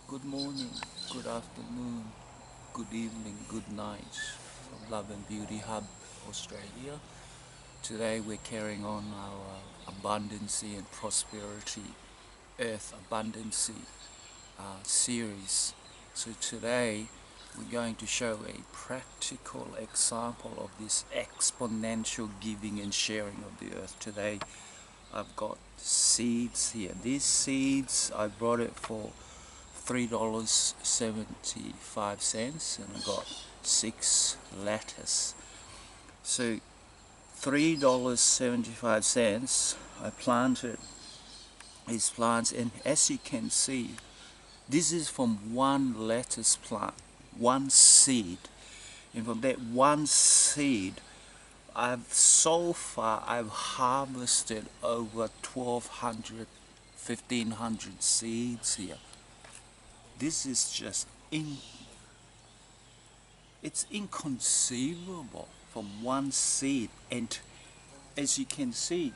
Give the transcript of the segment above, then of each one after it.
Good morning, good afternoon, good evening, good night from Love and Beauty Hub, Australia. Today we're carrying on our abundancy and prosperity, Earth abundancy series. So today we're going to show a practical example of this exponential giving and sharing of the earth. Today I've got seeds here. These seeds I brought it for $3.75 and I got 6 lettuce. So $3.75 I planted these plants, and as you can see, this is from one lettuce plant, one seed, and from that one seed I've harvested over 1,200, 1,500 seeds here. This is just it's inconceivable from one seed, and as you can see,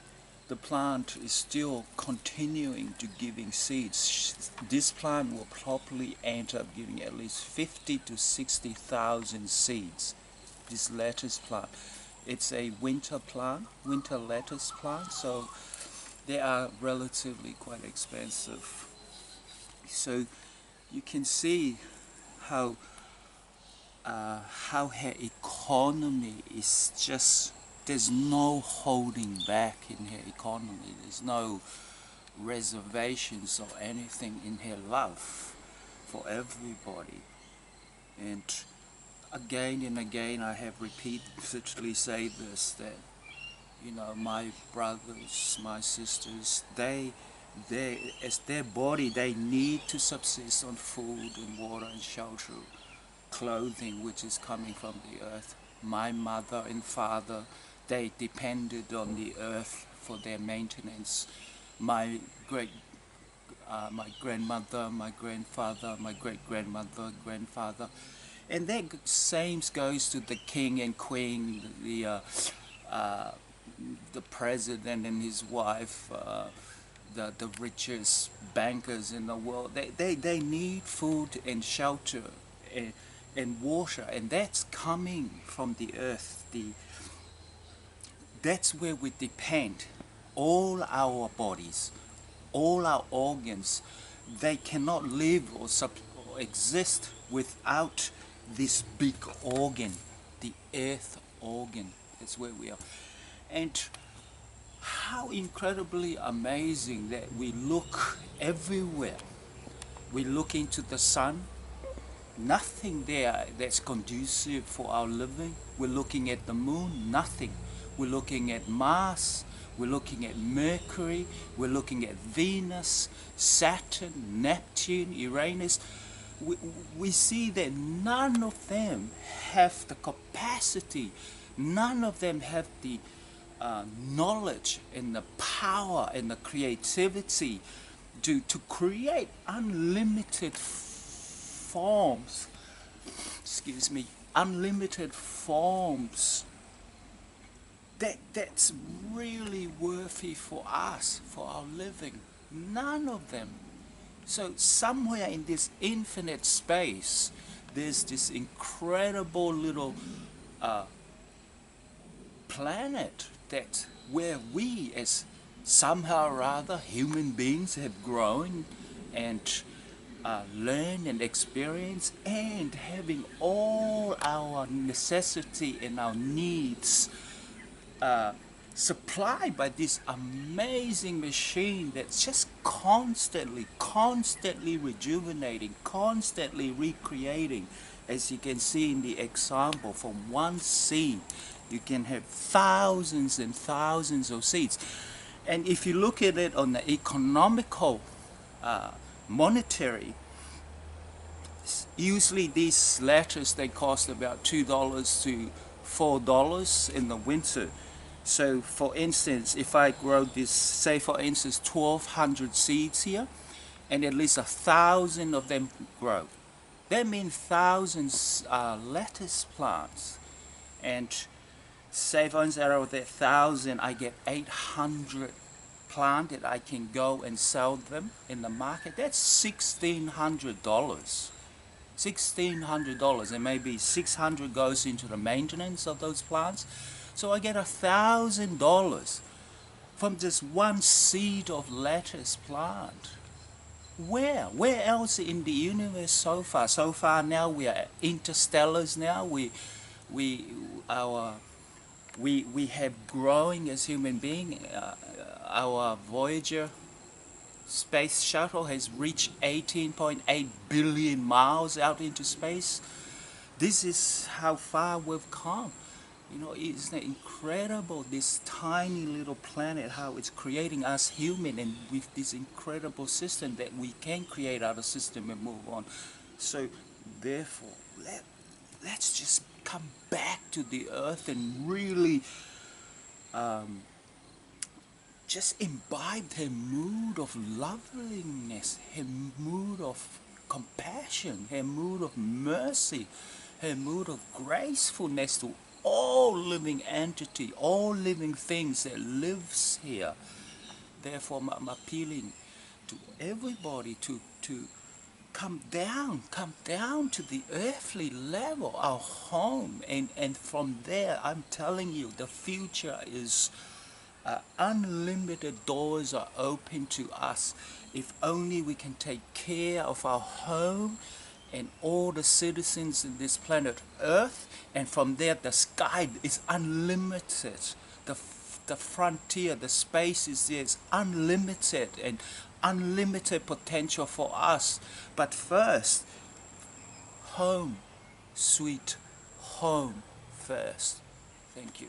the plant is still continuing to giving seeds. This plant will probably end up giving at least 50 to 60,000 seeds. This lettuce plant, it's a winter plant, winter lettuce plant, so they are relatively quite expensive. So you can see how her economy is just, there's no holding back in her economy. There's no reservations or anything in her love for everybody. And again I have repeatedly say this, that my brothers, my sisters, they as their body, they need to subsist on food and water and shelter, clothing which is coming from the earth. My mother and father, they depended on the earth for their maintenance. My my grandmother, my grandfather, my great-grandmother, grandfather, and that same goes to the king and queen, uh, the president and his wife, the richest bankers in the world. They need food and shelter and water, and that's coming from the earth. That's where we depend. All our bodies, all our organs, they cannot live or exist without this big organ, the earth organ. That's where we are. And how incredibly amazing that we look everywhere. We look into the sun, nothing there that's conducive for our living. We're looking at the moon, nothing. We're looking at Mars, we're looking at Mercury, we're looking at Venus, Saturn, Neptune, Uranus. We see that none of them have the capacity, none of them have the knowledge and the power and the creativity to create unlimited forms, unlimited forms that's really worthy for us, for our living. None of them. So somewhere in this infinite space, there's this incredible little planet that where we as somehow or other human beings have grown and learn and experience, and having all our necessity and our needs supplied by this amazing machine that's just constantly rejuvenating, constantly recreating. As you can see in the example, from one seed you can have thousands and thousands of seeds. And if you look at it on the economical, monetary, usually these lettuce, they cost about $2 to $4 in the winter. So for instance, if I grow this, say for instance 1,200 seeds here, and at least 1,000 of them grow, that means thousands lettuce plants. And say for instance out of that 1,000 I get 800 plant that I can go and sell them in the market, that's $1,600. $1,600, and maybe 600 goes into the maintenance of those plants. So I get $1,000 from just one seed of lettuce plant. Where else in the universe so far? So far now we are interstellars now. We our we have growing as human being. Our Voyager space shuttle has reached 18.8 billion miles out into space. This is how far we've come. You know, it's incredible, this tiny little planet, how it's creating us human, and with this incredible system that we can create other system and move on. So therefore, let's just come back to the earth and really just imbibe her mood of loveliness, her mood of compassion, her mood of mercy, her mood of gracefulness to all living entity, all living things that lives here. Therefore, I'm appealing to everybody to come down to the earthly level, our home, and from there, I'm telling you, the future is unlimited doors are open to us if only we can take care of our home and all the citizens in this planet Earth, and from there the sky is unlimited. The frontier, the space is there, is unlimited, and unlimited potential for us. But first, home, sweet home first. Thank you.